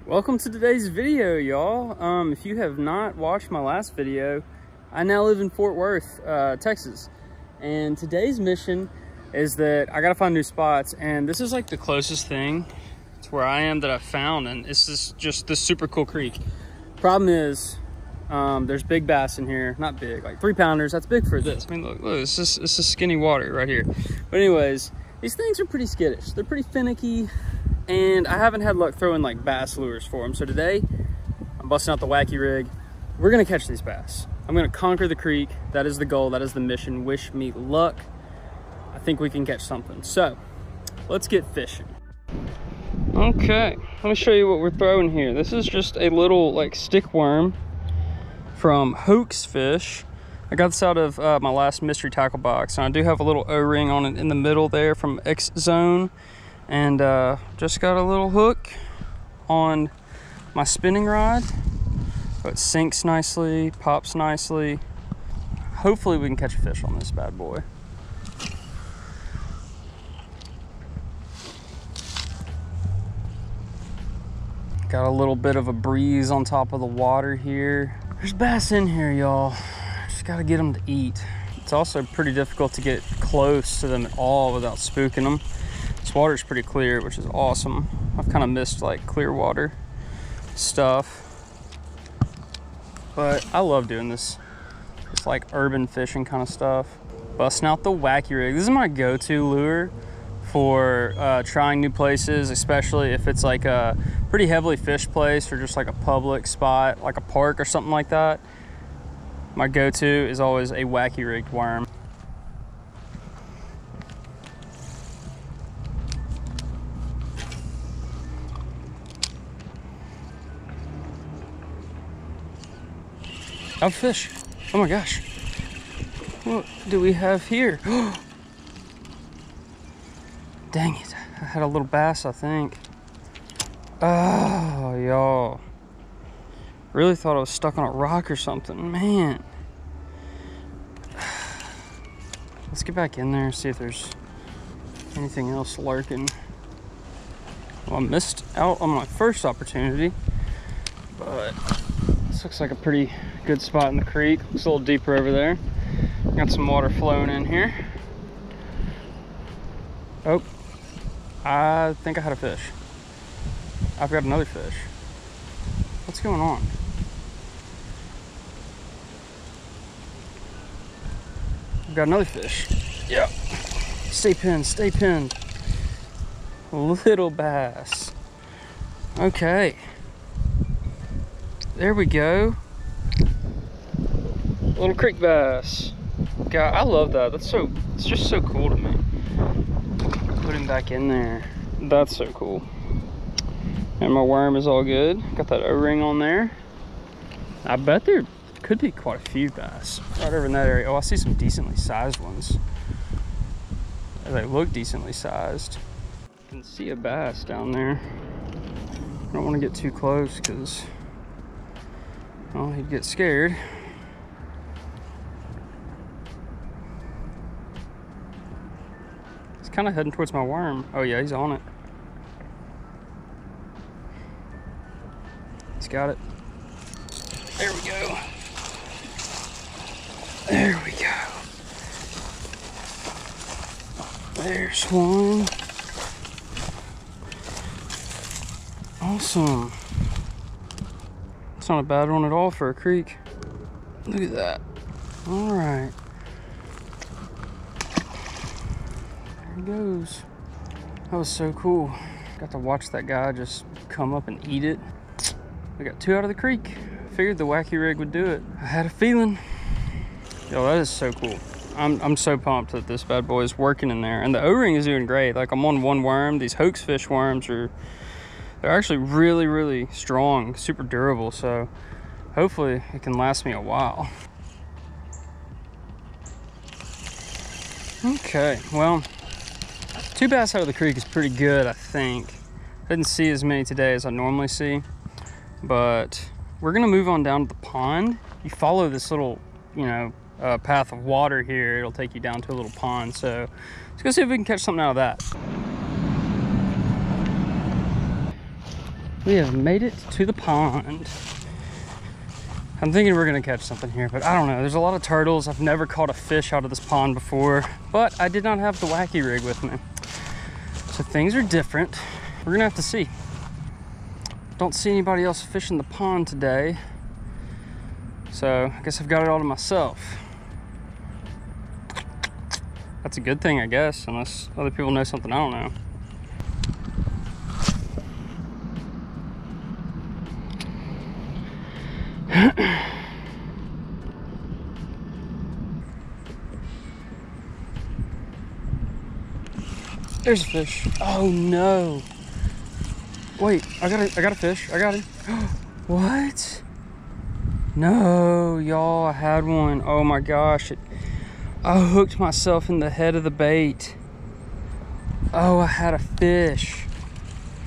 Welcome to today's video, y'all. If you have not watched my last video, I now live in Fort Worth, Texas. And today's mission is that I gotta find new spots, and this is like the closest thing to where I am that I've found, and it's just this super cool creek. Problem is, there's big bass in here. Not big, like 3-pounders. That's big for this. I mean, look, it's just skinny water right here. But anyways, these things are pretty skittish. They're pretty finicky, and I haven't had luck throwing like bass lures for them. So today, I'm busting out the wacky rig. We're gonna catch these bass. I'm gonna conquer the creek. That is the goal, that is the mission. Wish me luck. I think we can catch something. So, let's get fishing. Okay, let me show you what we're throwing here. This is just a little like stick worm from Hoax Fish. I got this out of my last mystery tackle box, and I do have a little O-ring on it in the middle there from X Zone. And just got a little hook on my spinning rod. So it sinks nicely, pops nicely. Hopefully we can catch a fish on this bad boy. Got a little bit of a breeze on top of the water here. There's bass in here, y'all. Just gotta get them to eat. It's also pretty difficult to get close to them at all without spooking them. This water's pretty clear, which is awesome. I've kind of missed like clear water stuff, but I love doing this. It's like urban fishing kind of stuff. Busting out the wacky rig. This is my go-to lure for trying new places, especially if it's like a pretty heavily fished place or just like a public spot, like a park or something like that. My go-to is always a wacky rigged worm. Oh, fish. Oh my gosh. What do we have here? Dang it. I had a little bass, I think. Oh, y'all. Really thought I was stuck on a rock or something. Man. Let's get back in there and see if there's anything else lurking. Well, I missed out on my first opportunity, but this looks like a pretty good spot in the creek. Looks a little deeper over there. Got some water flowing in here. Oh, I think I had a fish. I've got another fish. What's going on? I've got another fish. Yeah. Stay pinned, stay pinned. Little bass. Okay. There we go. Little creek bass. God, I love that. It's just so cool to me. Put him back in there. That's so cool. And my worm is all good. Got that O-ring on there. I bet there could be quite a few bass right over in that area. Oh, I see some decently sized ones. They look decently sized. I can see a bass down there. I don't want to get too close because, well, he'd get scared. He's kind of heading towards my worm. Oh yeah, he's on it. He's got it. There we go. There we go. There's one. Awesome. It's not a bad one at all for a creek. Look at that. All right. There he goes. That was so cool. Got to watch that guy just come up and eat it. We got 2 out of the creek. Figured the wacky rig would do it. I had a feeling. Yo, that is so cool. I'm so pumped that this bad boy is working in there. And the O-ring is doing great. Like, I'm on one worm. These Hoax Fish worms they're actually really, really strong, super durable. So hopefully it can last me a while. Okay, well, 2 bass out of the creek is pretty good, I think. I didn't see as many today as I normally see, but we're gonna move on down to the pond. You follow this little, path of water here, it'll take you down to a little pond. So let's go see if we can catch something out of that. We have made it to the pond. I'm thinking we're gonna catch something here, but I don't know. There's a lot of turtles. I've never caught a fish out of this pond before, but I did not have the wacky rig with me. So things are different. We're gonna have to see. Don't see anybody else fishing the pond today. So I guess I've got it all to myself. That's a good thing, I guess, unless other people know something I don't know. There's a fish. Oh no. Wait, I got a fish. I got him. What? No, y'all, I had one. Oh my gosh. I hooked myself in the head of the bait. Oh, I had a fish.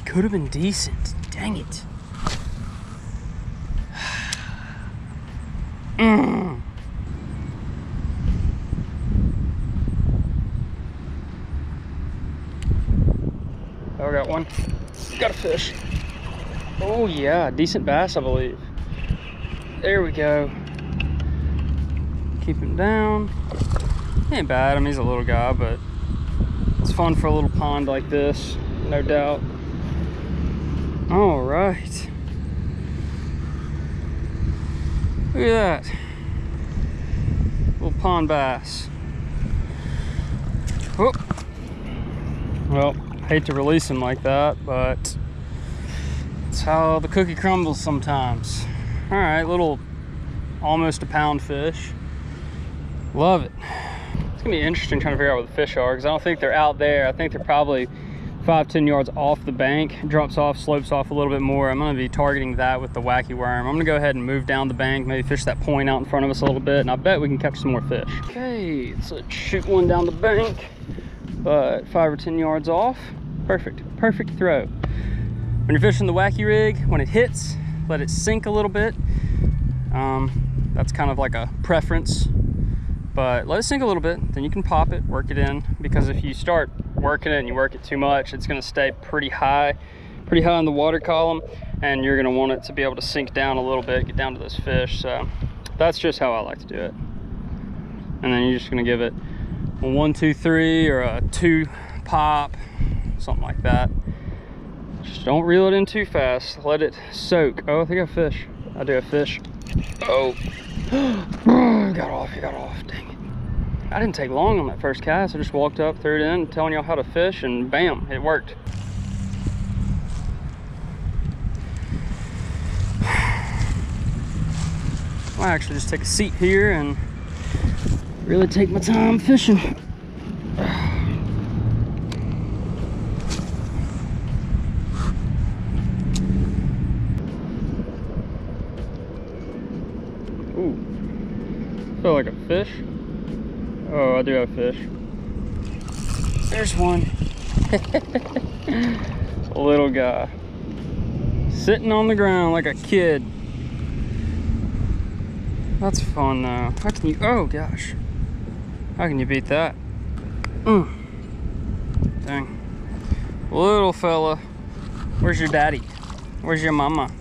Could have been decent. Dang it. Oh, I got one. Got a fish. Oh yeah, decent bass, I believe. There we go. Keep him down. He ain't bad. I mean, he's a little guy, but it's fun for a little pond like this, no doubt. All right. Look at that. Little pond bass. Oh. Well, hate to release him like that, but it's how the cookie crumbles sometimes. All right, little almost a pound fish. Love it. It's gonna be interesting trying to figure out where the fish are, because I don't think they're out there. I think they're probably 5-10 yards off the bank. Drops off, slopes off a little bit more. I'm gonna be targeting that with the wacky worm. I'm gonna go ahead and move down the bank, maybe fish that point out in front of us a little bit, and I bet we can catch some more fish. Okay, let's shoot one down the bank, but 5 or 10 yards off. Perfect, perfect throw. When you're fishing the wacky rig, when it hits, let it sink a little bit. That's kind of like a preference, but let it sink a little bit, then you can pop it, work it in, because if you start working it and you work it too much, it's gonna stay pretty high in the water column, and you're gonna want it to be able to sink down a little bit, get down to those fish. So that's just how I like to do it. And then you're just gonna give it a 1, 2, 3 or a 2 pop, something like that. Just don't reel it in too fast. Let it soak. Oh, I think I have fish. I do have fish. Oh. Got off, he got off. Dang it. I didn't take long on that first cast. I just walked up, threw it in, telling y'all how to fish, and bam, it worked. I actually just take a seat here and really take my time fishing. Ooh, feel like a fish. Oh, I do have fish. There's one. A little guy. Sitting on the ground like a kid. That's fun though. How can you, oh gosh. How can you beat that? Dang. Little fella. Where's your daddy? Where's your mama?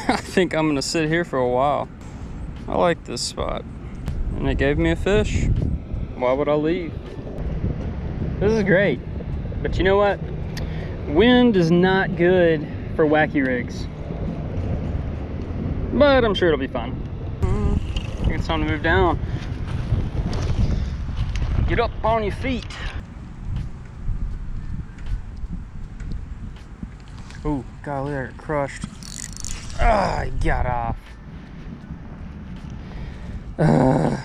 I think I'm gonna sit here for a while. I like this spot. And it gave me a fish. Why would I leave? This is great. But you know what? Wind is not good for wacky rigs. But I'm sure it'll be fun. I think it's time to move down. Get up on your feet. Ooh, golly, I got crushed. Ah, I got off. All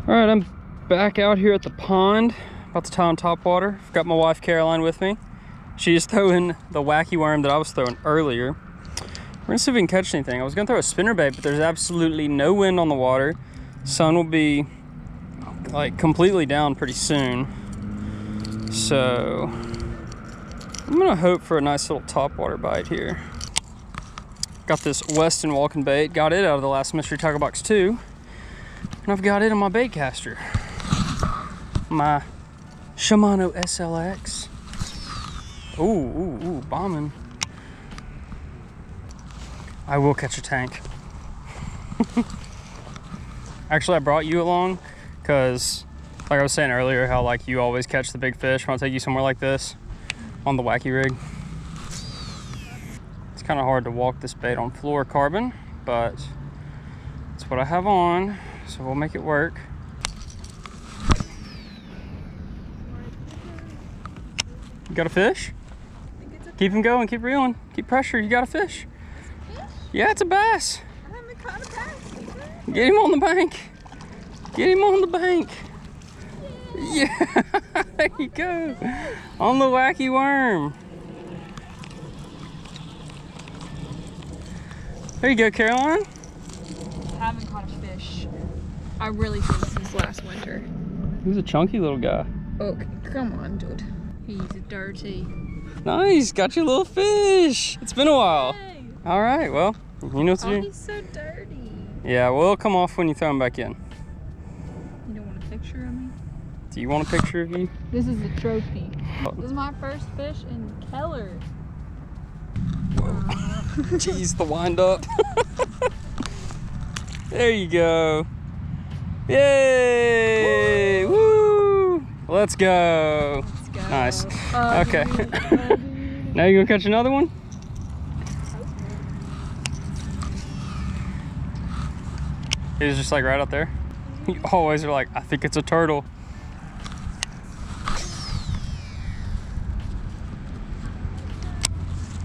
right, I'm back out here at the pond, about to tie on top water. I've got my wife Caroline with me. She's throwing the wacky worm that I was throwing earlier. We're gonna see if we can catch anything. I was gonna throw a spinnerbait, but there's absolutely no wind on the water. Sun will be like completely down pretty soon. So I'm gonna hope for a nice little topwater bite here. Got this Weston walking bait, got it out of the last Mystery Tackle Box 2. And I've got it on my bait caster. My Shimano SLX. Ooh, bombing. I will catch a tank. Actually, I brought you along because, like I was saying earlier, how like you always catch the big fish when I take you somewhere like this on the wacky rig. It's kind of hard to walk this bait on fluorocarbon, but it's what I have on, so we'll make it work. You got a fish? Keep him going, keep reeling, keep pressure. You got a fish? Yeah, it's a bass. I haven't caught a bass. Get him on the bank. Get him on the bank. Yeah, there you go. On the wacky worm. There you go, Caroline. I haven't caught a fish. I really think since last winter. He's a chunky little guy. Okay, come on, dude. He's dirty. Nice, got your little fish. It's been a while. Hey. All right, well, you know what to do. He's so dirty. Yeah, well, it'll come off when you throw him back in. You don't want a picture of me? Do you want a picture of you? This is the trophy. Oh. This is my first fish in Keller. Jeez, the wind up. There you go. Yay! Woo! Let's go. Let's go. Nice. Okay. Now you gonna catch another one? He was just like right out there. You always are like, I think it's a turtle.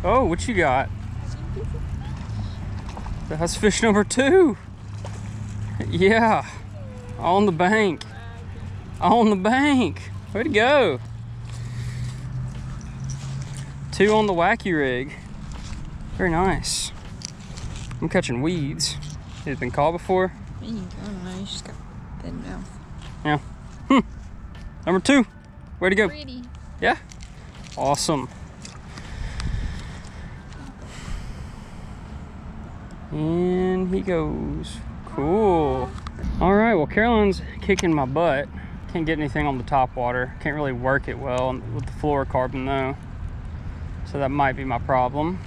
Oh, what you got? That's fish number 2. Yeah, on the bank. On the bank. Way to go. 2 on the wacky rig. Very nice. I'm catching weeds. Has been caught before? I don't know, you just got thin mouth. Yeah. Number 2. Way to go. Pretty. Yeah. Awesome. And he goes. Cool. All right, well, Caroline's kicking my butt. Can't get anything on the top water. Can't really work it well with the fluorocarbon though. So that might be my problem.